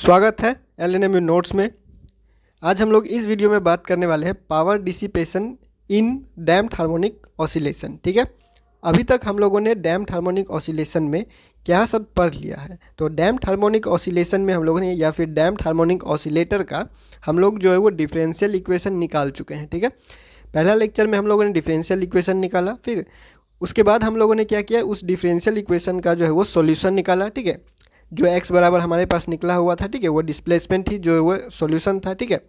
स्वागत है LNMU notes में। आज हम लोग इस वीडियो में बात करने वाले हैं power dissipation in damped harmonic oscillation. ठीक है, अभी तक हम लोगों ने डैम्प्ड हार्मोनिक ऑसिलेशन में क्या सब पढ़ लिया है। तो डैम्प्ड हार्मोनिक ऑसिलेशन में हम लोगों ने या फिर डैम्प्ड हार्मोनिक ऑसिलेटर का हम लोग जो है वो डिफरेंशियल इक्वेशन निकाल चुके हैं। ठीक है, पहला लेक्चर में हम लोगों ने डिफरेंशियल इक्वेशन निकाला, फिर उसके बाद हम लोगों ने क्या किया, उस डिफरेंशियल इक्वेशन का जो है वो सॉल्यूशन निकाला। ठीक है, जो x बराबर हमारे पास निकला हुआ था, ठीक है, वो डिस्प्लेसमेंट थी, जो वो सॉल्यूशन था। ठीक है,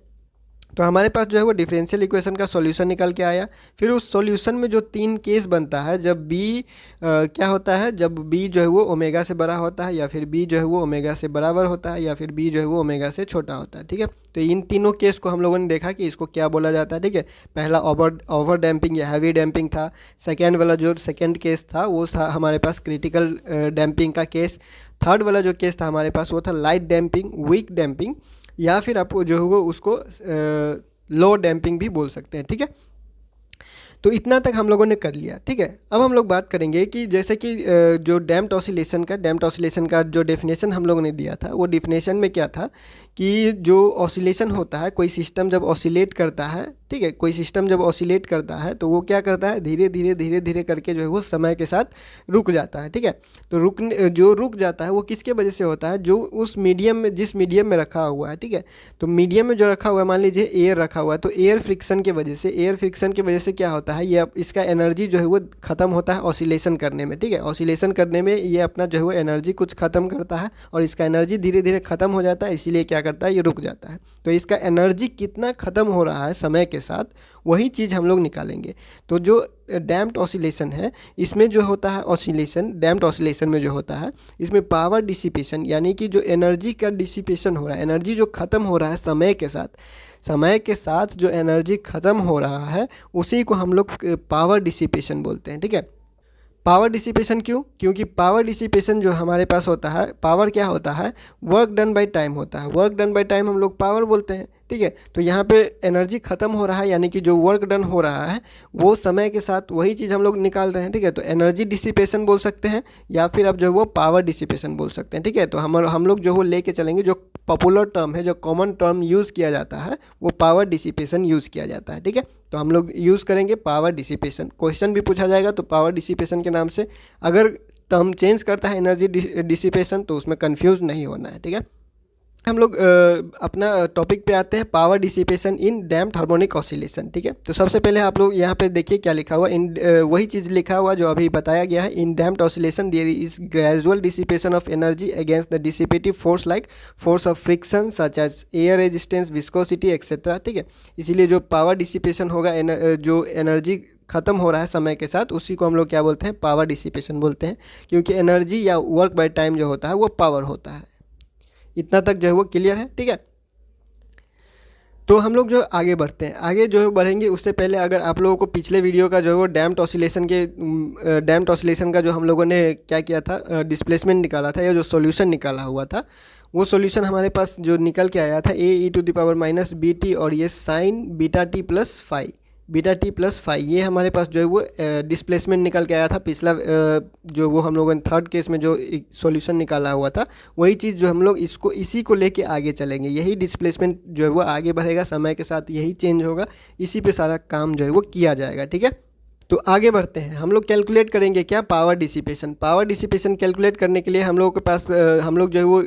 तो हमारे पास जो है वो डिफरेंशियल इक्वेशन का सॉल्यूशन निकल के आया। फिर उस सॉल्यूशन में जो तीन केस बनता है, जब b क्या होता है, जब b जो है वो ओमेगा से बड़ा होता है, या फिर b जो है वो ओमेगा से बराबर होता है, या फिर b जो है वो ओमेगा से छोटा होता है। ठीक है, तो इन तीनों केस को हम लोगों ने देखा कि इसको क्या बोला जाता है। ठीक है, पहला ओवर डैम्पिंग या हैवी डैम्पिंग था। सेकेंड वाला जो सेकेंड केस था वो था हमारे पास क्रिटिकल डैम्पिंग का केस। थर्ड वाला जो केस था हमारे पास वो था लाइट डैम्पिंग, वीक डैम्पिंग, या फिर आप जो है वो उसको लो डैम्पिंग भी बोल सकते हैं। ठीक है, तो इतना तक हम लोगों ने कर लिया। ठीक है, अब हम लोग बात करेंगे कि जैसे कि जो डैम्प्ड ऑसिलेशन का जो डेफिनेशन हम लोगों ने दिया था, वो डेफिनेशन में क्या था कि जो ऑसिलेशन होता है, कोई सिस्टम जब ऑसिलेट करता है, ठीक है, कोई सिस्टम जब ऑसिलेट करता है तो वो क्या करता है, धीरे धीरे करके जो है वो समय के साथ रुक जाता है। ठीक है, तो रुक जाता है वो किसके वजह से होता है, जो उस मीडियम में, जिस मीडियम में रखा हुआ है। ठीक है, तो मीडियम में जो रखा हुआ है, मान लीजिए एयर रखा हुआ है, तो एयर फ्रिक्शन की वजह से क्या होता है, ये इसका एनर्जी जो है वो ख़त्म होता है ऑसिलेशन करने में। ठीक है, ऑसिलेशन करने में ये अपना जो है वो एनर्जी कुछ ख़त्म करता है, और इसका एनर्जी धीरे धीरे ख़त्म हो जाता है, इसीलिए क्या करता है, ये रुक जाता है। तो इसका एनर्जी कितना ख़त्म हो रहा है समय के साथ, वही चीज़ हम लोग निकालेंगे। तो जो डैम्प्ड ऑसिलेशन है, इसमें जो होता है डैम्प्ड ऑसिलेशन में जो होता है, इसमें पावर डिसिपेशन यानी कि जो एनर्जी का डिसिपेशन हो रहा है, एनर्जी जो ख़त्म हो रहा है समय के साथ जो एनर्जी ख़त्म हो रहा है, उसी को हम लोग पावर डिसिपेशन बोलते हैं। ठीक है, पावर डिसिपेशन क्यों, क्योंकि पावर डिसिपेशन जो हमारे पास होता है, पावर क्या होता है, वर्क डन बाय टाइम होता है। वर्क डन बाय टाइम हम लोग पावर बोलते हैं। ठीक है, तो यहाँ पे एनर्जी ख़त्म हो रहा है, यानी कि जो वर्क डन हो रहा है वो समय के साथ वही चीज़ हम लोग निकाल रहे हैं। ठीक है, तो एनर्जी डिसिपेशन बोल सकते हैं, या फिर आप जो है वो पावर डिसिपेशन बोल सकते हैं। ठीक है, तो हम लोग जो वो लेके चलेंगे, जो पॉपुलर टर्म है, जो कॉमन टर्म यूज़ किया जाता है, वो पावर डिसिपेशन यूज़ किया जाता है। ठीक है, तो हम लोग यूज़ करेंगे पावर डिसिपेशन। क्वेश्चन भी पूछा जाएगा तो पावर डिसिपेशन के नाम से, अगर टर्म चेंज करता है एनर्जी डिसिपेशन, तो उसमें कंफ्यूज नहीं होना है। ठीक है, हम लोग अपना टॉपिक पे आते हैं, power dissipation in damped harmonic oscillation. ठीक है, तो सबसे पहले आप लोग यहाँ पे देखिए क्या लिखा हुआ, वही चीज़ लिखा हुआ जो अभी बताया गया है। In damped oscillation there is gradual dissipation of energy against the dissipative force like force of friction such as air resistance, viscosity etcetera. ठीक है, इसीलिए जो पावर डिसिपेशन होगा, जो एनर्जी ख़त्म हो रहा है समय के साथ, उसी को हम लोग क्या बोलते हैं, पावर डिसिपेशन बोलते हैं, क्योंकि एनर्जी या वर्क बाय टाइम जो होता है वो पावर होता है। इतना तक जो है वो क्लियर है। ठीक है, तो हम लोग जो आगे बढ़ते हैं, आगे जो है बढ़ेंगे उससे पहले अगर आप लोगों को पिछले वीडियो का जो है वो डैम्प्ड ऑसिलेशन का जो हम लोगों ने क्या किया था, डिस्प्लेसमेंट निकाला था, या जो सॉल्यूशन निकाला हुआ था, वो सॉल्यूशन हमारे पास जो निकल के आया था ae⁻ और ये sine beta t plus phi, ये हमारे पास जो है वो डिस्प्लेसमेंट निकल के आया था। पिछला जो वो हम लोगों ने थर्ड केस में जो सॉल्यूशन निकाला हुआ था, वही चीज़ जो हम लोग इसी को लेके आगे चलेंगे। यही डिस्प्लेसमेंट जो है वो आगे बढ़ेगा, समय के साथ यही चेंज होगा, इसी पे सारा काम जो है वो किया जाएगा। ठीक है, तो आगे बढ़ते हैं, हम लोग कैलकुलेट करेंगे क्या, पावर डिसिपेशन कैलकुलेट करने के लिए हम लोगों के पास हम लोग जो है वो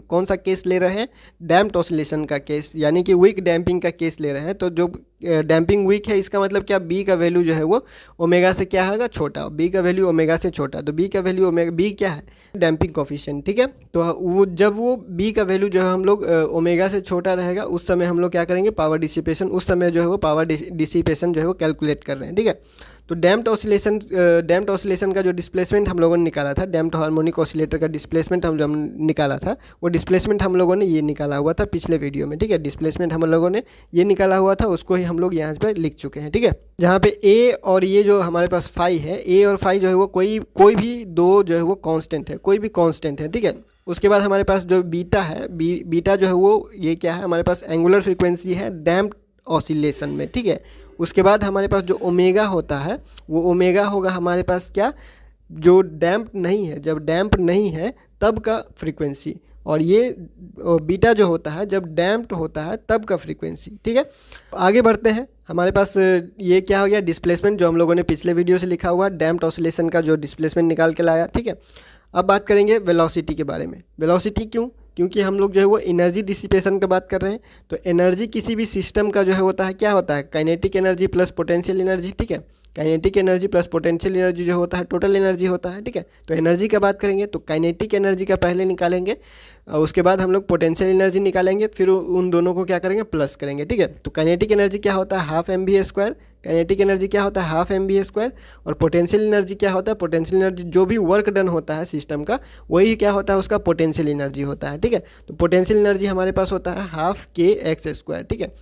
कौन सा केस ले रहे हैं, डैम्प्ड ऑसिलेशन का केस, यानी कि वीक डैम्पिंग का केस ले रहे हैं। तो जो डैम्पिंग वीक है, इसका मतलब क्या, बी का वैल्यू जो है वो ओमेगा से क्या होगा, छोटा, बी का वैल्यू ओमेगा से छोटा, तो बी का वैल्यू ओमेगा, बी क्या है, डैम्पिंग कोफिशिएंट। ठीक है, तो वो जब वो बी का वैल्यू जो है हम लोग ओमेगा से छोटा रहेगा, उस समय हम लोग क्या करेंगे, पावर डिसिपेशन, उस समय जो है वो पावर डिसिपेशन जो है वो कैलकुलेट कर रहे हैं। ठीक है, तो डैम्प्ड ऑसिलेशन का जो डिस्प्लेसमेंट हम लोगों ने निकाला था, डैम्प्ड हार्मोनिक ऑसिलेटर का डिस्प्लेसमेंट हम निकाला था, वो डिस्प्लेसमेंट हम लोगों ने ये निकाला हुआ था पिछले वीडियो में। ठीक है, डिस्प्लेसमेंट हम लोगों ने ये निकाला हुआ था, उसको ही हम लोग यहाँ पे लिख चुके हैं। ठीक है, जहाँ पे ए और ये जो हमारे पास फाई है, ए और फाई जो है वो कोई भी दो जो है वो कांस्टेंट है, कोई भी कांस्टेंट है। ठीक है, उसके बाद हमारे पास जो बीटा है, बीटा जो है वो ये क्या है, हमारे पास एंगुलर फ्रीक्वेंसी है डैम्प्ड ऑसिलेशन में। ठीक है, उसके बाद हमारे पास जो ओमेगा होता है, वो ओमेगा होगा हमारे पास क्या, जो डैम्प नहीं है, जब डैम्प नहीं है तब का फ्रीक्वेंसी, और ये बीटा जो होता है जब डैम्प्ड होता है तब का फ्रीक्वेंसी। ठीक है, आगे बढ़ते हैं। हमारे पास ये क्या हो गया, डिस्प्लेसमेंट, जो हम लोगों ने पिछले वीडियो से लिखा हुआ डैम्प्ड ऑसिलेशन का जो डिस्प्लेसमेंट निकाल के लाया। ठीक है, अब बात करेंगे वेलोसिटी के बारे में। वेलोसिटी क्यों? क्योंकि हम लोग जो है वो एनर्जी डिसिपेशन की बात कर रहे हैं। तो एनर्जी किसी भी सिस्टम का जो है होता है, क्या होता है, kinetic energy plus potential energy. ठीक है, kinetic energy plus potential energy जो होता है टोटल एनर्जी होता है। ठीक है, तो एनर्जी का बात करेंगे तो काइनेटिक एनर्जी का पहले निकालेंगे, उसके बाद हम लोग पोटेंशियल एनर्जी निकालेंगे, फिर उन दोनों को क्या करेंगे, प्लस करेंगे। ठीक है, तो काइनेटिक एनर्जी क्या होता है, हाफ mv²। काइनेटिक एनर्जी क्या होता है, हाफ mv²। और पोटेंशियल एनर्जी क्या होता है, पोटेंशियल एनर्जी जो भी वर्क डन होता है सिस्टम का वही क्या होता है, उसका पोटेंशियल एनर्जी होता है। ठीक है, तो पोटेंशियल एनर्जी हमारे पास होता है हाफ kx²। ठीक है,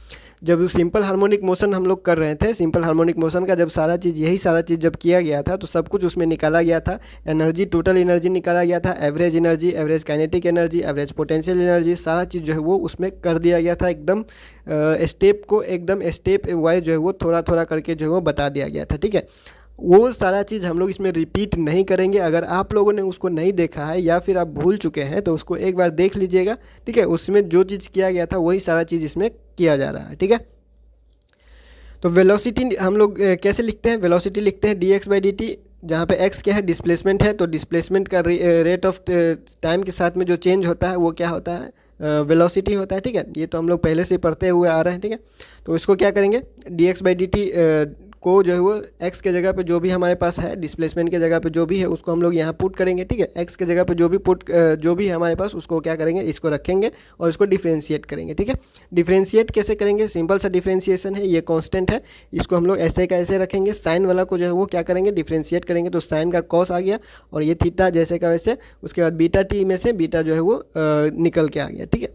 जब सिंपल हार्मोनिक मोशन हम लोग कर रहे थे, सिंपल हार्मोनिक मोशन का जब सारा चीज़, यही सारा चीज़ जब किया गया था तो सब कुछ उसमें निकाला गया था। एनर्जी, टोटल एनर्जी निकाला गया था, average energy, average kinetic energy, average potential energy, सारा चीज़ जो है वो उसमें कर दिया गया था। एकदम स्टेप को एकदम स्टेप वाइज जो है वो थोड़ा थोड़ा करके जो है वो बता दिया गया था। ठीक है, वो सारा चीज़ हम लोग इसमें रिपीट नहीं करेंगे। अगर आप लोगों ने उसको नहीं देखा है या फिर आप भूल चुके हैं तो उसको एक बार देख लीजिएगा। ठीक है, उसमें जो चीज़ किया गया था वही सारा चीज़ इसमें किया जा रहा है। ठीक है, तो वेलोसिटी हम लोग कैसे लिखते हैं, वेलोसिटी लिखते हैं dx/dt, जहाँ पे x क्या है, डिस्प्लेसमेंट है। तो डिस्प्लेसमेंट का रेट ऑफ टाइम के साथ में जो चेंज होता है वो क्या होता है, वेलोसिटी होता है। ठीक है, ये तो हम लोग पहले से पढ़ते हुए आ रहे हैं। ठीक है, तो इसको क्या करेंगे, dx/dt को जो है वो x के जगह पे जो भी हमारे पास है, डिस्प्लेसमेंट के जगह पे जो भी है उसको हम लोग यहाँ पुट करेंगे। ठीक है, x के जगह पे जो भी है हमारे पास उसको क्या करेंगे, इसको रखेंगे और इसको डिफ्रेंशिएट करेंगे। ठीक है, डिफ्रेंशिएट कैसे करेंगे, सिंपल सा डिफ्रेंशिएशन है, ये कांस्टेंट है, इसको हम लोग ऐसे का ऐसे रखेंगे। साइन वाला को जो है वो क्या करेंगे, डिफ्रेंशिएट करेंगे, तो साइन का कॉस आ गया और ये थीटा जैसे का वैसे। उसके बाद बीटा टी में से बीटा जो है वो निकल के आ गया। ठीक है,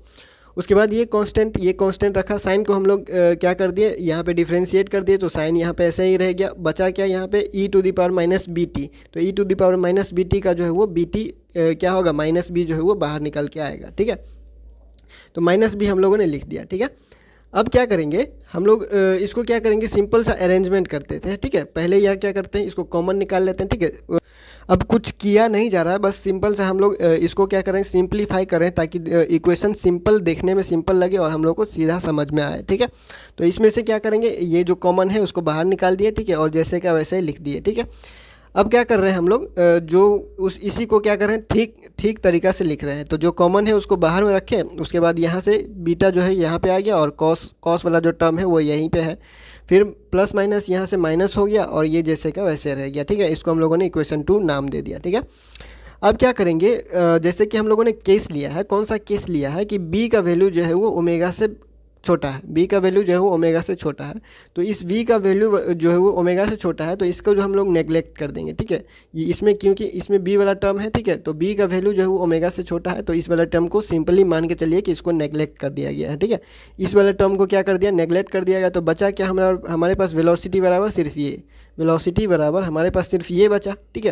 उसके बाद ये कांस्टेंट रखा। साइन को हम लोग क्या कर दिए, यहाँ पे डिफ्रेंशिएट कर दिए, तो साइन यहाँ पे ऐसे ही रह गया। बचा क्या यहाँ पे, e⁻⁻bt। तो e⁻⁻bt का जो है वो bt क्या होगा, -b जो है वो बाहर निकल के आएगा। ठीक है, तो -b हम लोगों ने लिख दिया। ठीक है, अब क्या करेंगे हम लोग, इसको क्या करेंगे, सिंपल सा अरेंजमेंट करते थे। ठीक है, पहले यह क्या करते हैं, इसको कॉमन निकाल लेते हैं। ठीक है, अब कुछ किया नहीं जा रहा है, बस सिंपल से हम लोग इसको क्या करें, सिंपलीफाई करें ताकि इक्वेशन सिंपल, देखने में सिंपल लगे और हम लोग को सीधा समझ में आए। ठीक है, तो इसमें से क्या करेंगे, ये जो कॉमन है उसको बाहर निकाल दिए। ठीक है, और जैसे का वैसे ही लिख दिए। ठीक है, अब क्या कर रहे हैं हम लोग, इसी को क्या कर रहे हैं, ठीक तरीक़ा से लिख रहे हैं। तो जो कॉमन है उसको बाहर में रखें, उसके बाद यहाँ से बीटा जो है यहाँ पे आ गया और कॉस वाला जो टर्म है वो यहीं पे है, फिर प्लस माइनस यहाँ से माइनस हो गया और ये जैसे का वैसे रह गया। ठीक है, इसको हम लोगों ने इक्वेशन 2 नाम दे दिया। ठीक है, अब क्या करेंगे, जैसे कि हम लोगों ने केस लिया है, कौन सा केस लिया है कि b का वैल्यू जो है वो ओमेगा से छोटा है, b का वैल्यू जो है वो ओमेगा से छोटा है। तो इस v का वैल्यू जो है वो ओमेगा से छोटा है, तो इसको जो हम लोग नेगलेक्ट कर देंगे। ठीक है, ये इसमें क्योंकि इसमें b वाला टर्म है। ठीक है, तो b का वैल्यू जो है वो ओमेगा से छोटा है, तो इस वाला टर्म को सिंपली मान के चलिए कि इसको नेगलेक्ट कर दिया गया है। ठीक है, इस वाले टर्म को क्या कर दिया, नेगलेक्ट कर दिया गया। तो बचा क्या हमारे पास, वेलोसिटी बराबर सिर्फ ये, वेलोसिटी बराबर हमारे पास सिर्फ ये बचा। ठीक है,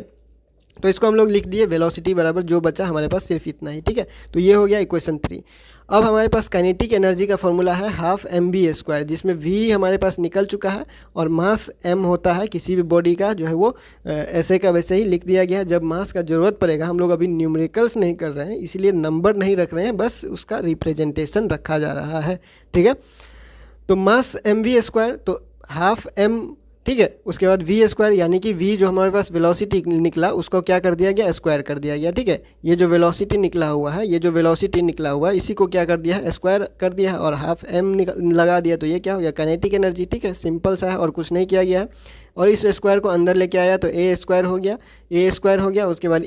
तो इसको हम लोग लिख दिए, वेलोसिटी बराबर जो बचा हमारे पास सिर्फ इतना ही। ठीक है, तो ये हो गया इक्वेशन 3। अब हमारे पास काइनेटिक एनर्जी का फॉर्मूला है हाफ mv², जिसमें v हमारे पास निकल चुका है और मास m होता है किसी भी बॉडी का, जो है वो ऐसे का वैसे ही लिख दिया गया है। जब मास का ज़रूरत पड़ेगा, हम लोग अभी न्यूमेरिकल्स नहीं कर रहे हैं इसीलिए नंबर नहीं रख रहे हैं, बस उसका रिप्रेजेंटेशन रखा जा रहा है। ठीक है, तो मास mv², तो हाफ m। ठीक है, उसके बाद v² यानी कि v जो हमारे पास वेलोसिटी निकला उसको क्या कर दिया गया, स्क्वायर कर दिया गया। ठीक है, ये जो वेलोसिटी निकला हुआ है, ये जो वेलोसिटी निकला हुआ है इसी को क्या कर दिया है, स्क्वायर कर दिया है और हाफ m लगा दिया। तो ये क्या हो गया, काइनेटिक एनर्जी। ठीक है, सिंपल सा है और कुछ नहीं किया गया है। और इस स्क्वायर को अंदर लेके आया तो a² हो गया, a² हो गया। उसके बाद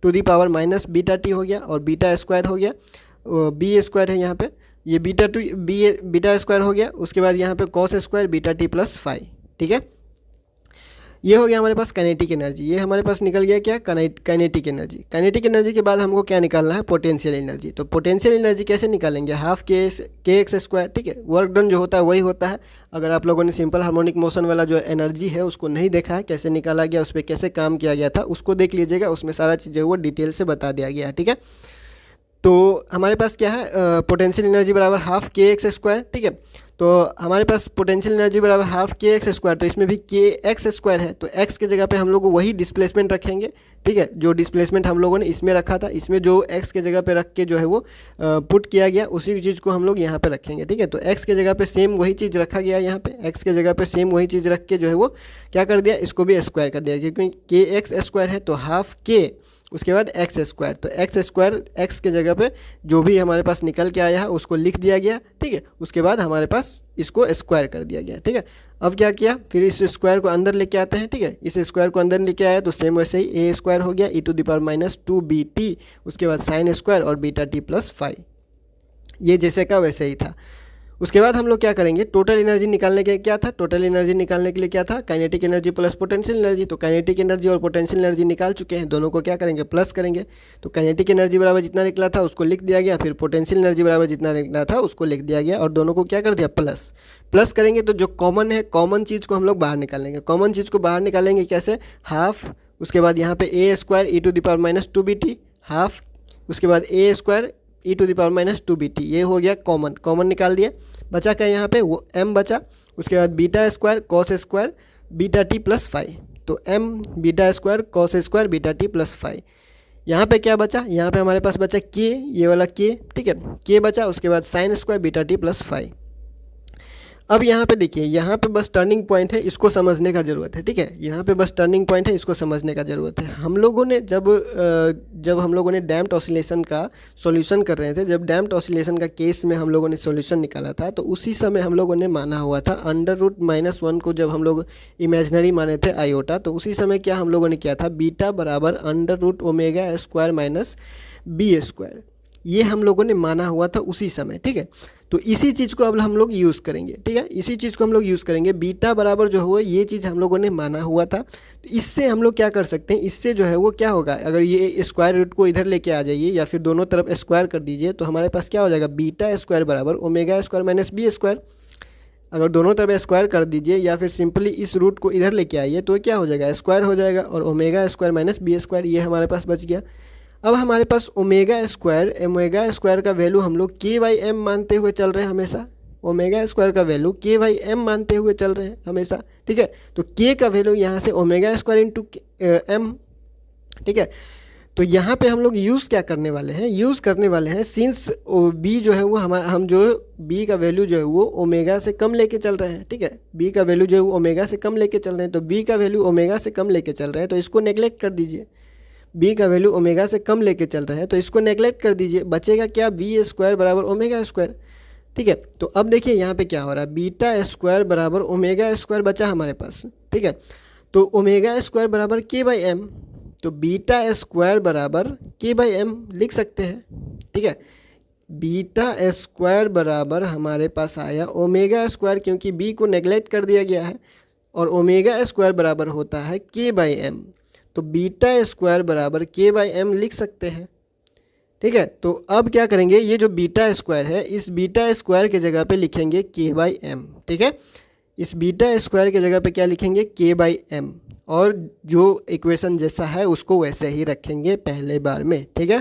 e⁻⁻βt हो गया और β² हो गया, b² है यहाँ पे, ये β² हो गया। उसके बाद यहाँ पे cos² βt + φ। ठीक है, ये हो गया हमारे पास काइनेटिक एनर्जी। ये हमारे पास निकल गया क्या, काइनेटिक एनर्जी। काइनेटिक एनर्जी के बाद हमको क्या निकालना है, पोटेंशियल एनर्जी। तो पोटेंशियल एनर्जी कैसे निकालेंगे, हाफ kx²। ठीक है, वर्क डन जो होता है वही होता है। अगर आप लोगों ने सिंपल हार्मोनिक मोशन वाला जो एनर्जी है उसको नहीं देखा है, कैसे निकाला गया, उस पर कैसे काम किया गया था, उसको देख लीजिएगा, उसमें सारा चीज़ वो डिटेल से बता दिया गया है। ठीक है, तो हमारे पास क्या है, पोटेंशियल एनर्जी बराबर हाफ kx²। ठीक है, तो हमारे पास पोटेंशियल एनर्जी बराबर हाफ के एक्स स्क्वायर, तो इसमें भी के एक्स स्क्वायर है, तो एक्स के जगह पे हम लोग वही डिस्प्लेसमेंट रखेंगे, ठीक है। जो डिस्प्लेसमेंट हम लोगों ने इसमें रखा था, इसमें जो एक्स के जगह पे रख के जो है वो पुट किया गया, उसी चीज़ को हम लोग यहाँ पे रखेंगे, ठीक है। तो एक्स के जगह पे सेम वही चीज़ रखा गया, यहाँ पे एक्स के जगह पे सेम वही चीज़ रख के जो है वो क्या कर दिया, इसको भी स्क्वायर कर दिया, क्योंकि के एक्स स्क्वायर है तो हाफ के उसके बाद एक्स स्क्वायर, तो एक्स स्क्वायर एक्स के जगह पे जो भी हमारे पास निकल के आया है उसको लिख दिया गया, ठीक है। उसके बाद हमारे पास इसको स्क्वायर कर दिया गया, ठीक है। अब क्या किया, फिर इस स्क्वायर को अंदर लेके आते हैं, ठीक है। इस स्क्वायर को अंदर लेके आया तो सेम वैसे ही ए स्क्वायर हो गया e⁻²bt, उसके बाद साइन स्क्वायर और बीटा टी प्लस 5, ये जैसे का वैसे ही था। उसके बाद हम लोग क्या करेंगे, टोटल एनर्जी निकालने के क्या था, टोटल एनर्जी निकालने के लिए क्या था, kinetic energy plus potential energy. तो काइनेटिक एनर्जी और पोटेंशियल एनर्जी निकाल चुके हैं, दोनों को क्या करेंगे, प्लस करेंगे। तो काइनेटिक एनर्जी बराबर जितना निकला था उसको लिख दिया गया, फिर पोटेंशियल एनर्जी बराबर जितना निकला था उसको लिख दिया गया, और दोनों को क्या कर दिया, प्लस। प्लस करेंगे तो जो कॉमन है, कॉमन चीज़ को हम लोग बाहर निकालेंगे। कॉमन चीज़ को बाहर निकालेंगे कैसे, हाफ, उसके बाद यहाँ पे ए स्क्वायर e⁻²bt हाफ, उसके बाद ए स्क्वायर e⁻²bt, ये हो गया कॉमन, कॉमन निकाल दिए। बचा क्या यहाँ पे, वो m बचा, उसके बाद beta square cos square beta t plus 5, तो m beta square cos square beta t plus 5। यहाँ पे क्या बचा, यहाँ पे हमारे पास बचा k, ये वाला k, ठीक है, k बचा, उसके बाद sine square beta t plus 5। अब यहाँ पे देखिए, यहाँ पे बस टर्निंग पॉइंट है, इसको समझने का ज़रूरत है, ठीक है। यहाँ पे बस टर्निंग पॉइंट है, इसको समझने का ज़रूरत है। हम लोगों ने जब हम लोगों ने डैम्प्ड ऑसिलेशन का सॉल्यूशन कर रहे थे, जब डैम्प्ड ऑसिलेशन का केस में हम लोगों ने सॉल्यूशन निकाला था, तो उसी समय हम लोगों ने माना हुआ था √-1 को, जब हम लोग इमेजनरी माने थे आयोटा, तो उसी समय क्या हम लोगों ने किया था, बीटा बराबर √ω² - b², ये हम लोगों ने माना हुआ था उसी समय, ठीक है। तो इसी चीज़ को अब हम लोग यूज़ करेंगे, ठीक है, इसी चीज़ को हम लोग यूज़ करेंगे। बीटा बराबर जो हो, ये चीज़ हम लोगों ने माना हुआ था, तो इससे हम लोग क्या कर सकते हैं, इससे जो है वो क्या होगा, अगर ये स्क्वायर रूट को इधर लेके आ जाइए या फिर दोनों तरफ स्क्वायर कर दीजिए, तो हमारे पास क्या हो जाएगा, बीटा स्क्वायर बराबर ω² - b²। अगर दोनों तरफ स्क्वायर कर दीजिए या फिर सिंपली इस रूट को इधर लेके आइए तो क्या हो जाएगा, स्क्वायर हो जाएगा, और ω² - b², ये हमारे पास बच गया। अब हमारे पास ओमेगा स्क्वायर का वैल्यू हम लोग k/m मानते हुए चल रहे हैं हमेशा, ओमेगा स्क्वायर का वैल्यू k/m मानते हुए चल रहे हैं हमेशा, ठीक है। तो k का वैल्यू यहाँ से ω² × m, ठीक है। तो यहाँ पे हम लोग यूज़ क्या करने वाले हैं, यूज़ करने वाले हैं, सिंस b जो है वो हम जो b का वैल्यू जो है वो ओमेगा से कम लेके चल रहे हैं, ठीक है। b का वैल्यू जो है वो ओमेगा से कम लेके चल रहे हैं, तो b का वैल्यू ओमेगा से कम लेके चल रहे हैं, तो इसको नेगलेक्ट कर दीजिए। b का वैल्यू ओमेगा से कम लेके चल रहे हैं, तो इसको नेगलेक्ट कर दीजिए, बचेगा क्या, b² बराबर ω², ठीक है। तो अब देखिए यहाँ पे क्या हो रहा है, β² बराबर ω² बचा हमारे पास, ठीक है। तो ω² बराबर k/m, तो β² बराबर k/m लिख सकते हैं, ठीक है। β² बराबर हमारे पास आया ω², क्योंकि b को नेगलेक्ट कर दिया गया है, और ω² बराबर होता है k/m, तो β² बराबर k/m लिख सकते हैं, ठीक है। तो अब क्या करेंगे, ये जो β² है, इस β² के जगह पे लिखेंगे k/m, ठीक है। इस β² के जगह पे क्या लिखेंगे, k/m, और जो इक्वेशन जैसा है उसको वैसे ही रखेंगे पहले बार में, ठीक है।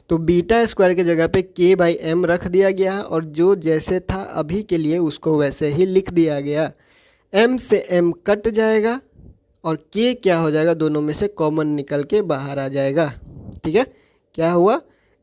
तो β² के जगह पे k/m रख दिया गया, और जो जैसे था अभी के लिए उसको वैसे ही लिख दिया गया। m से m कट जाएगा, और k क्या हो जाएगा, दोनों में से कॉमन निकल के बाहर आ जाएगा, ठीक है। क्या हुआ,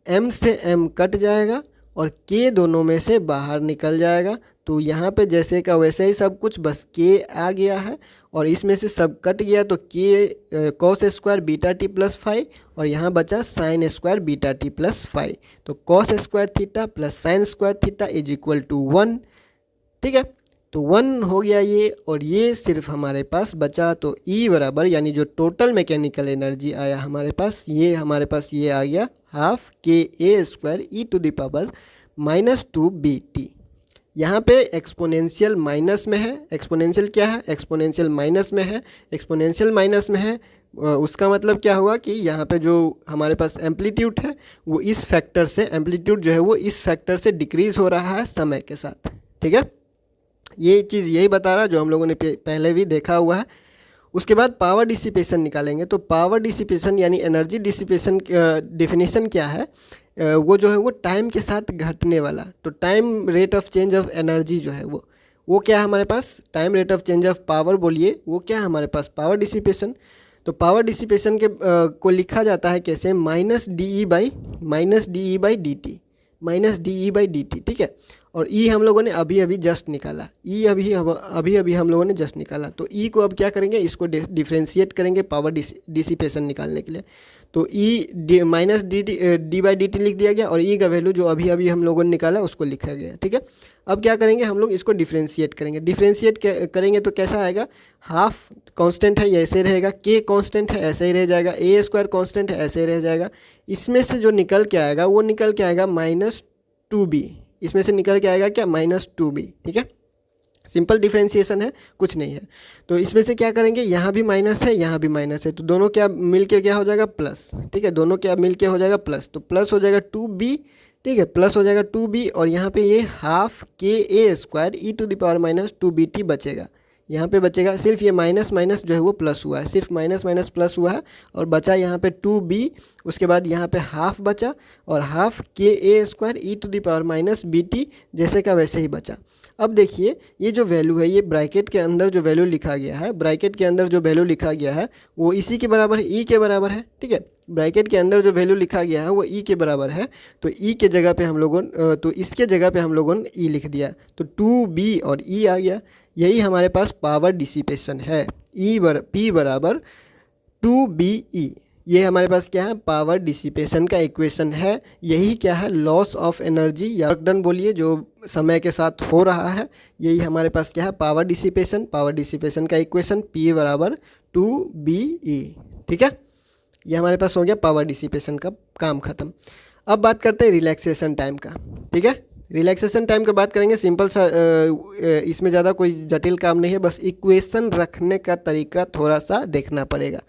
m से m कट जाएगा और k दोनों में से बाहर निकल जाएगा। तो यहाँ पे जैसे का वैसे ही सब कुछ, बस k आ गया है, और इसमें से सब कट गया, तो k cos² beta t plus 5, और यहाँ बचा sin² बीटा टी प्लस 5। तो cos² theta plus sin² theta = 1, ठीक है। तो 1 हो गया ये, और ये सिर्फ हमारे पास बचा, तो E बराबर, यानी जो टोटल मैकेनिकल एनर्जी आया हमारे पास, ये आ गया हाफ KA² e⁻²BT। यहाँ पे एक्सपोनेंशियल माइनस में है, एक्सपोनेंशियल क्या है, एक्सपोनेंशियल माइनस में है, एक्सपोनेंशियल माइनस में है, उसका मतलब क्या हुआ कि यहाँ पे जो हमारे पास एम्पलीट्यूड है वो इस फैक्टर से, एम्पलीट्यूड जो है वो इस फैक्टर से डिक्रीज़ हो रहा है समय के साथ, ठीक है। ये चीज़ यही बता रहा है जो हम लोगों ने पहले भी देखा हुआ है। उसके बाद पावर डिसिपेशन निकालेंगे। तो पावर डिसिपेशन यानी एनर्जी डिसिपेशन डेफिनेशन क्या है, वो जो है वो टाइम के साथ घटने वाला। तो time rate of change of energy जो है वो क्या है हमारे पास, time rate of change of power बोलिए, वो क्या है हमारे पास, पावर डिसिपेशन। तो पावर डिसिपेशन के को लिखा जाता है कैसे, minus D E by D T, minus D E by D T, ठीक है। और ई हम लोगों ने अभी अभी जस्ट निकाला, ई अभी हम लोगों ने जस्ट निकाला। तो ई को अब क्या करेंगे, इसको डिफ्रेंशिएट करेंगे पावर डिसिपेशन निकालने के लिए। तो E minus D by D T लिख दिया गया और ई का वैल्यू जो अभी अभी हम लोगों ने निकाला उसको लिखा गया, ठीक है। अब क्या करेंगे हम लोग, इसको डिफ्रेंशिएट करेंगे। डिफ्रेंशिएट करेंगे तो कैसा आएगा, हाफ कांस्टेंट है ये ऐसे रहेगा, के कांस्टेंट है ऐसे ही रह जाएगा, ए स्क्वायर कांस्टेंट है ऐसे ही रह जाएगा। इसमें से जो निकल के आएगा वो निकल के आएगा -2b, इसमें से निकल के आएगा क्या, -2b, ठीक है। सिंपल डिफ्रेंशिएशन है, कुछ नहीं है। तो इसमें से क्या करेंगे, यहाँ भी माइनस है यहाँ भी माइनस है, तो दोनों क्या मिल के क्या हो जाएगा, प्लस, ठीक है। दोनों क्या मिल के हो जाएगा प्लस, तो प्लस हो जाएगा 2b, ठीक है, प्लस हो जाएगा 2b और यहाँ पे ये हाफ के A square E to the power -2bt बचेगा। यहाँ पे बचेगा, सिर्फ ये माइनस माइनस जो है वो प्लस हुआ है, सिर्फ माइनस माइनस प्लस हुआ है और बचा यहाँ पे 2b, उसके बाद यहाँ पे हाफ बचा और हाफ के A square E to the power -bt जैसे का वैसे ही बचा। अब देखिए ये जो वैल्यू है, ये ब्रैकेट के अंदर जो वैल्यू लिखा गया है, ब्रैकेट के अंदर जो वैल्यू लिखा गया है वो इसी के बराबर है, ई के बराबर है, ठीक है। ब्रैकेट के अंदर जो वैल्यू लिखा गया है वो ई के बराबर है। तो ई के जगह पे हम लोगों तो इसके जगह पे हम लोगों ने ई लिख दिया, तो 2b और ई आ गया। यही हमारे पास पावर डिसिपेशन है, P बराबर 2BE। ये हमारे पास क्या है, पावर डिसिपेशन का इक्वेशन है। यही क्या है, लॉस ऑफ एनर्जी या वर्क डन बोलिए, जो समय के साथ हो रहा है, यही हमारे पास क्या है, पावर डिसिपेशन का इक्वेशन P बराबर 2BE, ठीक है। ये हमारे पास हो गया पावर डिसिपेशन का काम खत्म। अब बात करते हैं रिलैक्सेशन टाइम का, ठीक है। रिलैक्सेशन टाइम की बात करेंगे, सिंपल सा, इसमें ज़्यादा कोई जटिल काम नहीं है, बस इक्वेशन रखने का तरीका थोड़ा सा देखना पड़ेगा,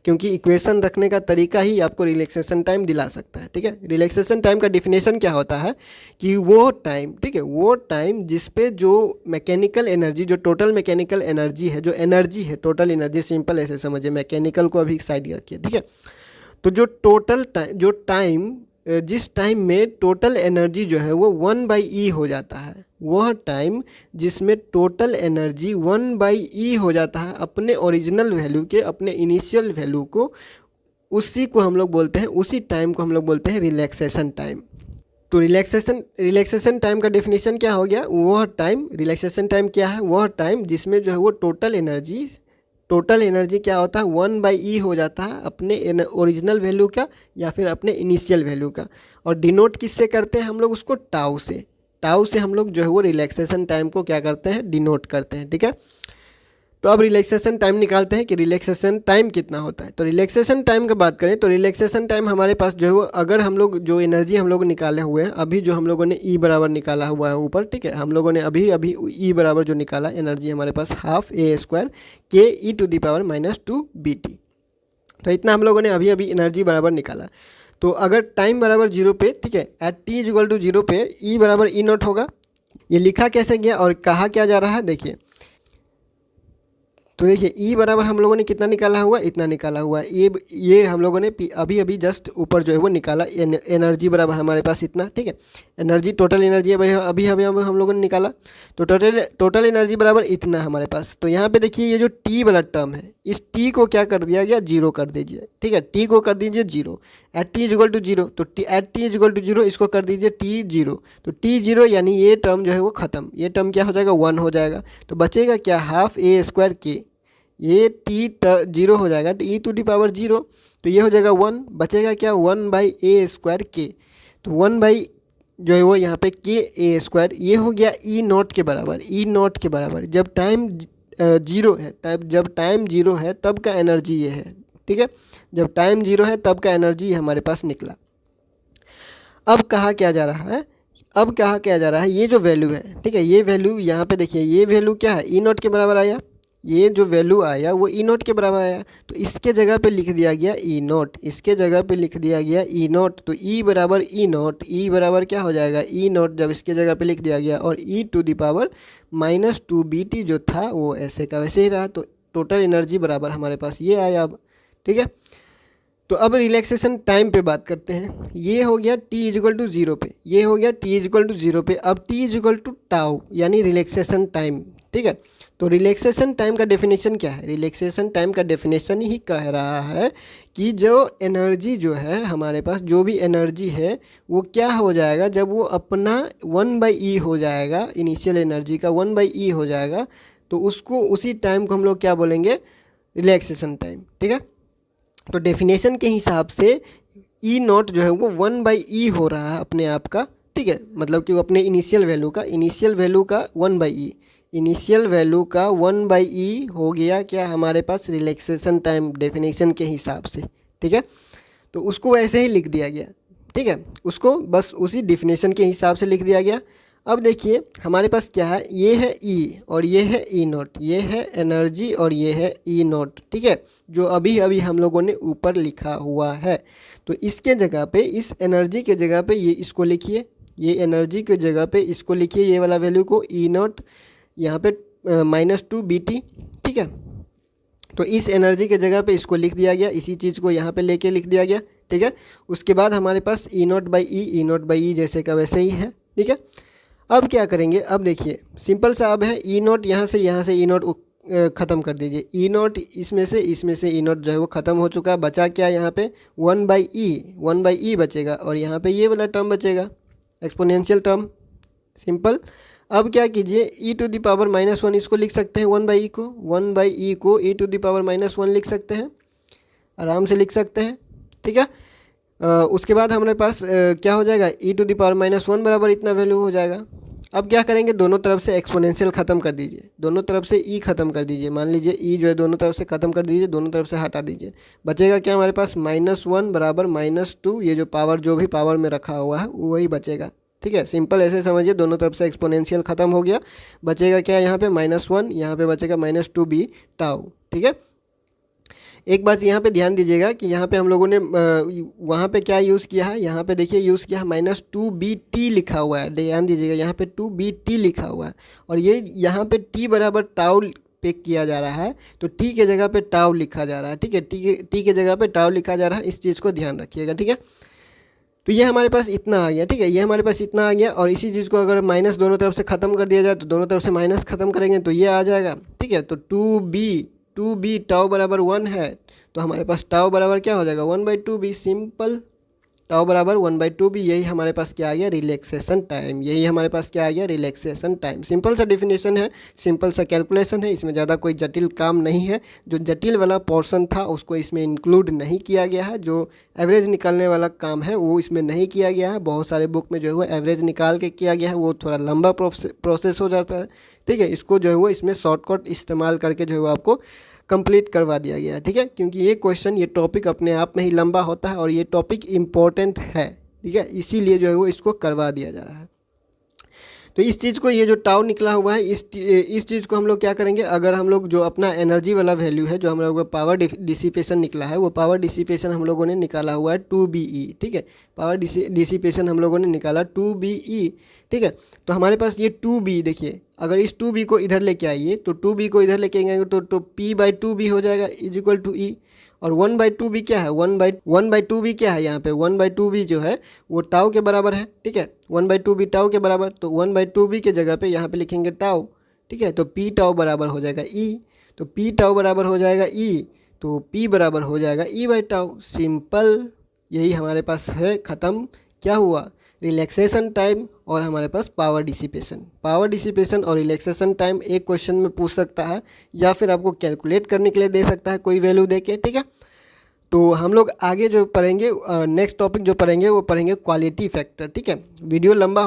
क्योंकि इक्वेशन रखने का तरीका ही आपको रिलैक्सेशन टाइम दिला सकता है, ठीक है। रिलैक्सेशन टाइम का डिफिनेशन क्या होता है कि वो टाइम, ठीक है, वो टाइम जिस पे जो मैकेनिकल एनर्जी, जो टोटल मैकेनिकल एनर्जी है, जो एनर्जी है, टोटल एनर्जी, सिंपल ऐसे समझिए, मैकेनिकल को अभी साइड रखिए, ठीक है। तो जो टोटल टाइम, जो टाइम, जिस टाइम में टोटल एनर्जी जो है वो 1/e हो जाता है, वह टाइम जिसमें टोटल एनर्जी 1/e हो जाता है अपने ओरिजिनल वैल्यू के, अपने इनिशियल वैल्यू को, उसी को हम लोग बोलते हैं, उसी टाइम को हम लोग बोलते हैं रिलैक्सेशन टाइम। तो रिलैक्सेशन टाइम का डेफिनेशन क्या हो गया, वह टाइम, रिलैक्सेशन टाइम क्या है, वह टाइम जिसमें जो है वो टोटल एनर्जी क्या होता है, 1/e हो जाता है अपने ओरिजिनल वैल्यू का या फिर अपने इनिशियल वैल्यू का। और डिनोट किससे करते हैं हम लोग उसको, टाउ से हम लोग जो है वो रिलैक्सेशन टाइम को क्या करते हैं, डिनोट करते हैं, ठीक है। तो अब रिलैक्सेशन टाइम निकालते हैं कि रिलैक्सेशन टाइम कितना होता है। तो रिलैक्सेशन टाइम का बात करें तो रिलैक्सेशन टाइम हमारे पास जो है वो, अगर हम लोग जो एनर्जी हम लोग निकाले हुए हैं, अभी जो हम लोगों ने ई बराबर निकाला हुआ है ऊपर, ठीक है, हम लोगों ने अभी ई बराबर जो निकाला एनर्जी हमारे पास हाफ ए स्क्वायर के ई टू द पावर -2bt। तो इतना हम लोगों ने अभी एनर्जी बराबर निकाला। तो अगर टाइम बराबर 0 पे, ठीक है, एट t = 0 पे ई बराबर E0 होगा। ये लिखा कैसे गया और कहा क्या जा रहा है, देखिए। तो देखिए ई बराबर हम लोगों ने कितना निकाला हुआ, इतना निकाला हुआ है। ये हम लोगों ने अभी जस्ट ऊपर जो है वो निकाला, एनर्जी बराबर हमारे पास इतना, ठीक है। एनर्जी, टोटल एनर्जी अभी हम लोगों ने निकाला, तो टोटल एनर्जी बराबर इतना हमारे पास। तो यहाँ पे देखिए ये जो टी वाला टर्म है, इस टी को क्या कर दिया गया, 0 कर दीजिए, ठीक है। टी को कर दीजिए 0, एट t = 0, तो एट t = 0 इसको कर दीजिए t 0, तो t 0 यानी ये टर्म जो है वो ख़त्म, ये टर्म क्या हो जाएगा, 1 हो जाएगा। तो बचेगा क्या, हाफ ए स्क्वायर के, ये t 0 हो जाएगा, तो e टू दी पावर 0, तो ये हो जाएगा 1, बचेगा क्या, 1/a² के। तो 1 जो है वो यहाँ पे के ए स्क्वायर, ये हो गया E0 के बराबर, E0 के बराबर। जब टाइम 0 है, जब टाइम 0 है तब का एनर्जी ये है, ठीक है। जब टाइम 0 है तब का एनर्जी हमारे पास निकला। अब कहा क्या जा रहा है, ये जो वैल्यू है, ठीक है, ये वैल्यू यहाँ पे देखिए, ये वैल्यू क्या है, E0 के बराबर आया, ये जो वैल्यू आया वो E0 के बराबर आया। तो इसके जगह पे लिख दिया गया E0, इसके जगह पे लिख दिया गया E0। तो E बराबर E0, E बराबर क्या हो जाएगा, E0 जब इसके जगह पे लिख दिया गया, और E to the power -2bt जो था वो ऐसे का वैसे ही रहा। तो टोटल एनर्जी बराबर हमारे पास ये आया अब, ठीक है। तो अब रिलैक्सेशन टाइम पे बात करते हैं। ये हो गया t इजिकल टू 0 पे, ये हो गया t इजिकल टू 0 पे। अब t इजिकल टू टाउ यानी रिलैक्सेशन टाइम, ठीक है। तो रिलैक्सेशन टाइम का डेफिनेशन क्या है? रिलैक्सेशन टाइम का डेफिनेशन ही कह रहा है कि जो एनर्जी जो है हमारे पास, जो भी एनर्जी है वो क्या हो जाएगा, जब वो अपना 1/e हो जाएगा, इनिशियल एनर्जी का 1/e हो जाएगा, तो उसको, उसी टाइम को हम लोग क्या बोलेंगे? रिलैक्सेशन टाइम, ठीक है। तो डेफिनेशन के हिसाब से ई नॉट जो है वो 1/e हो रहा है अपने आप का, ठीक है। मतलब कि वो अपने इनिशियल वैल्यू का 1/e, इनिशियल वैल्यू का 1/e हो गया क्या हमारे पास? रिलैक्सेशन टाइम डेफिनेशन के हिसाब से, ठीक है। तो उसको ऐसे ही लिख दिया गया, ठीक है। उसको बस उसी डेफिनेशन के हिसाब से लिख दिया गया। अब देखिए हमारे पास क्या है, ये है E और ये है E नॉट, ये है एनर्जी और ये है E नॉट, ठीक है, जो अभी अभी हम लोगों ने ऊपर लिखा हुआ है। तो इसके जगह पे, इस एनर्जी के जगह पे ये इसको लिखिए, ये एनर्जी के जगह पे इसको लिखिए, ये वाला वैल्यू को E नॉट यहाँ पे -2BT, ठीक है। तो इस एनर्जी के जगह पे इसको लिख दिया गया, इसी चीज़ को यहाँ पे लेके लिख दिया गया, ठीक है। उसके बाद हमारे पास E नॉट बाई E जैसे का वैसे ही है, ठीक है। अब क्या करेंगे? अब देखिए सिंपल सा अब है, E नॉट यहाँ से E नॉट ख़त्म कर दीजिए, E नॉट इसमें से E नॉट जो है वो ख़त्म हो चुका है। बचा क्या यहाँ पे? 1/e बचेगा और यहाँ पे ये वाला टर्म बचेगा, एक्सपोनेंशियल टर्म, सिंपल। अब क्या कीजिए, e⁻⁻1 इसको लिख सकते हैं, 1/e को e⁻⁻1 लिख सकते हैं, आराम से लिख सकते हैं, ठीक है। उसके बाद हमारे पास क्या हो जाएगा? e⁻⁻1 बराबर इतना वैल्यू हो जाएगा। अब क्या करेंगे? दोनों तरफ से एक्सपोनेंशियल ख़त्म कर दीजिए, दोनों तरफ से e ख़त्म कर दीजिए। मान लीजिए e जो है दोनों तरफ से ख़त्म कर दीजिए, दोनों तरफ से हटा दीजिए। बचेगा क्या हमारे पास? -1 बराबर -2, ये जो पावर, जो भी पावर में रखा हुआ है वही बचेगा, ठीक है। सिंपल ऐसे समझिए, दोनों तरफ से एक्सपोनेंशियल ख़त्म हो गया। बचेगा क्या यहाँ पे? -1, यहाँ पे बचेगा -2b टाउ, ठीक है। एक बात यहाँ पे ध्यान दीजिएगा कि यहाँ पे हम लोगों ने वहाँ पे क्या यूज़ किया है, यहाँ पे देखिए यूज़ किया है -2bt लिखा हुआ है, ध्यान दीजिएगा यहाँ पे 2bt लिखा हुआ है, और ये यहाँ पे t बराबर टाउ पिक किया जा रहा है, तो t के जगह पे टाउ लिखा जा रहा है, ठीक है। t के जगह पे टाउ लिखा जा रहा है, इस चीज़ को ध्यान रखिएगा, ठीक है। तो ये हमारे पास इतना आ गया, ठीक है, ये हमारे पास इतना आ गया। और इसी चीज़ को अगर माइनस दोनों तरफ से ख़त्म कर दिया जाए, तो दोनों तरफ से माइनस ख़त्म करेंगे तो ये आ जाएगा, ठीक है। तो 2b टाउ बराबर 1 है, तो हमारे पास टाउ बराबर क्या हो जाएगा? 1/2b, simple. टाउ बराबर 1/2b, यही हमारे पास क्या आ गया? Relaxation time. यही हमारे पास क्या आ गया? Relaxation time. सिंपल सा डेफिनेशन है, सिंपल सा कैलकुलेशन है, इसमें ज़्यादा कोई जटिल काम नहीं है। जो जटिल वाला पोर्शन था उसको इसमें इंक्लूड नहीं किया गया है, जो एवरेज निकालने वाला काम है वो इसमें नहीं किया गया है। बहुत सारे बुक में जो है वो एवरेज निकाल के किया गया है, वो थोड़ा लंबा प्रोसेस हो जाता है, ठीक है। इसको जो है वो इसमें शॉर्टकट इस्तेमाल करके जो है वो आपको कंप्लीट करवा दिया गया है, ठीक है। क्योंकि ये क्वेश्चन, ये टॉपिक अपने आप में ही लंबा होता है और ये टॉपिक इम्पोर्टेंट है, ठीक है, इसीलिए जो है वो इसको करवा दिया जा रहा है। तो इस चीज़ को, ये जो टाउ निकला हुआ है, इस चीज़ को हम लोग क्या करेंगे? अगर हम लोग जो अपना एनर्जी वाला वैल्यू है, जो हम लोग का पावर डिसिपेशन निकला है, वो पावर डिसिपेशन हम लोगों ने निकाला हुआ है 2BE, ठीक है। पावर डिसिपेशन हम लोगों ने निकाला 2BE, ठीक है। तो हमारे पास ये 2B, देखिए अगर इस 2B को इधर लेके आइए, तो 2B को इधर लेके आएंगे तो P/2B हो जाएगा इजिक्वल टू E। और 1/2b क्या है? 1/2b क्या है? यहाँ पे 1/2b जो है वो टाउ के बराबर है, ठीक है। 1/2b टाउ के बराबर, तो 1/2b के जगह पे यहाँ पे लिखेंगे टाउ, ठीक है। तो P टाउ बराबर हो जाएगा E, तो P टाउ बराबर हो जाएगा E, तो P बराबर हो जाएगा E/टाउ, सिंपल। यही हमारे पास है, ख़त्म। क्या हुआ? रिलैक्सेशन टाइम और हमारे पास पावर डिसिपेशन और रिलैक्सेशन टाइम एक क्वेश्चन में पूछ सकता है, या फिर आपको कैलकुलेट करने के लिए दे सकता है कोई वैल्यू दे के, ठीक है। तो हम लोग आगे जो पढ़ेंगे, नेक्स्ट टॉपिक जो पढ़ेंगे वो पढ़ेंगे क्वालिटी फैक्टर, ठीक है। वीडियो लंबा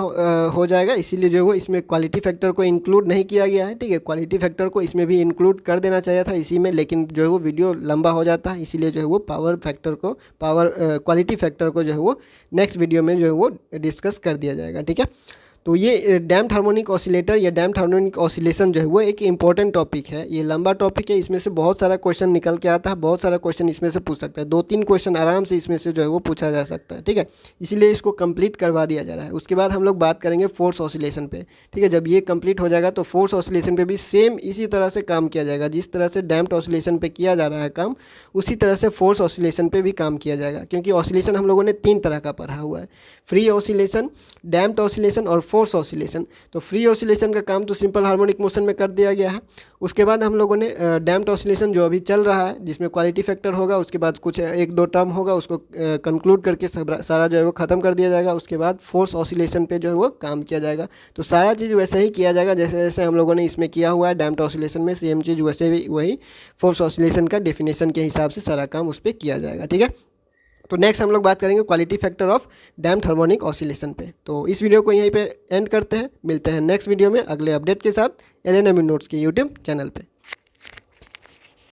हो जाएगा, इसीलिए जो है वो इसमें क्वालिटी फैक्टर को इंक्लूड नहीं किया गया है, ठीक है। क्वालिटी फैक्टर को इसमें भी इंक्लूड कर देना चाहिए था इसी में, लेकिन जो है वो वीडियो लंबा हो जाता है, इसीलिए जो है वो क्वालिटी फैक्टर को जो है वो नेक्स्ट वीडियो में जो है वो डिस्कस कर दिया जाएगा, ठीक है। तो ये डैम्प्ड हार्मोनिक ऑसिलेटर या डैम्प्ड हार्मोनिक ऑसिलेशन जो है वो एक इंपॉर्टेंट टॉपिक है। ये लंबा टॉपिक है, इसमें से बहुत सारा क्वेश्चन निकल के आता है, बहुत सारा क्वेश्चन इसमें से पूछ सकता है। 2-3 क्वेश्चन आराम से इसमें से जो है वो पूछा जा सकता है, ठीक है। इसीलिए इसको कंप्लीट करवा दिया जा रहा है। उसके बाद हम लोग बात करेंगे फोर्स ऑसिलेशन पे, ठीक है। जब ये कंप्लीट हो जाएगा तो फोर्स ऑसिलेशन पे भी सेम इसी तरह से काम किया जाएगा। जिस तरह से डैम्प्ड ऑसिलेशन पे किया जा रहा है काम, उसी तरह से फोर्स ऑसिलेशन पे भी काम किया जाएगा। क्योंकि ऑसिलेशन हम लोगों ने 3 तरह का पढ़ा हुआ है, फ्री ऑसिलेशन, डैम्प्ड ऑसिलेशन और फोर्स ऑसिलेशन। तो फ्री ऑसिलेशन का काम तो सिंपल हार्मोनिक मोशन में कर दिया गया है। उसके बाद हम लोगों ने डैम्प्ड ऑसिलेशन जो अभी चल रहा है, जिसमें क्वालिटी फैक्टर होगा, उसके बाद कुछ 1-2 टर्म होगा, उसको कंक्लूड करके सारा जो है वो ख़त्म कर दिया जाएगा। उसके बाद फोर्स ऑसिलेशन पे जो है वो काम किया जाएगा। तो सारा चीज़ वैसे ही किया जाएगा जैसे जैसे हम लोगों ने इसमें किया हुआ है डैम्प्ड ऑसिलेशन में, सेम चीज़ वैसे भी वही फोर्स ऑसिलेशन का डेफिनेशन के हिसाब से सारा काम उस पर किया जाएगा, ठीक है। तो नेक्स्ट हम लोग बात करेंगे quality factor of damped harmonic oscillation पे। तो इस वीडियो को यहीं पे एंड करते हैं, मिलते हैं नेक्स्ट वीडियो में अगले अपडेट के साथ LNMU नोट्स के यूट्यूब चैनल पे।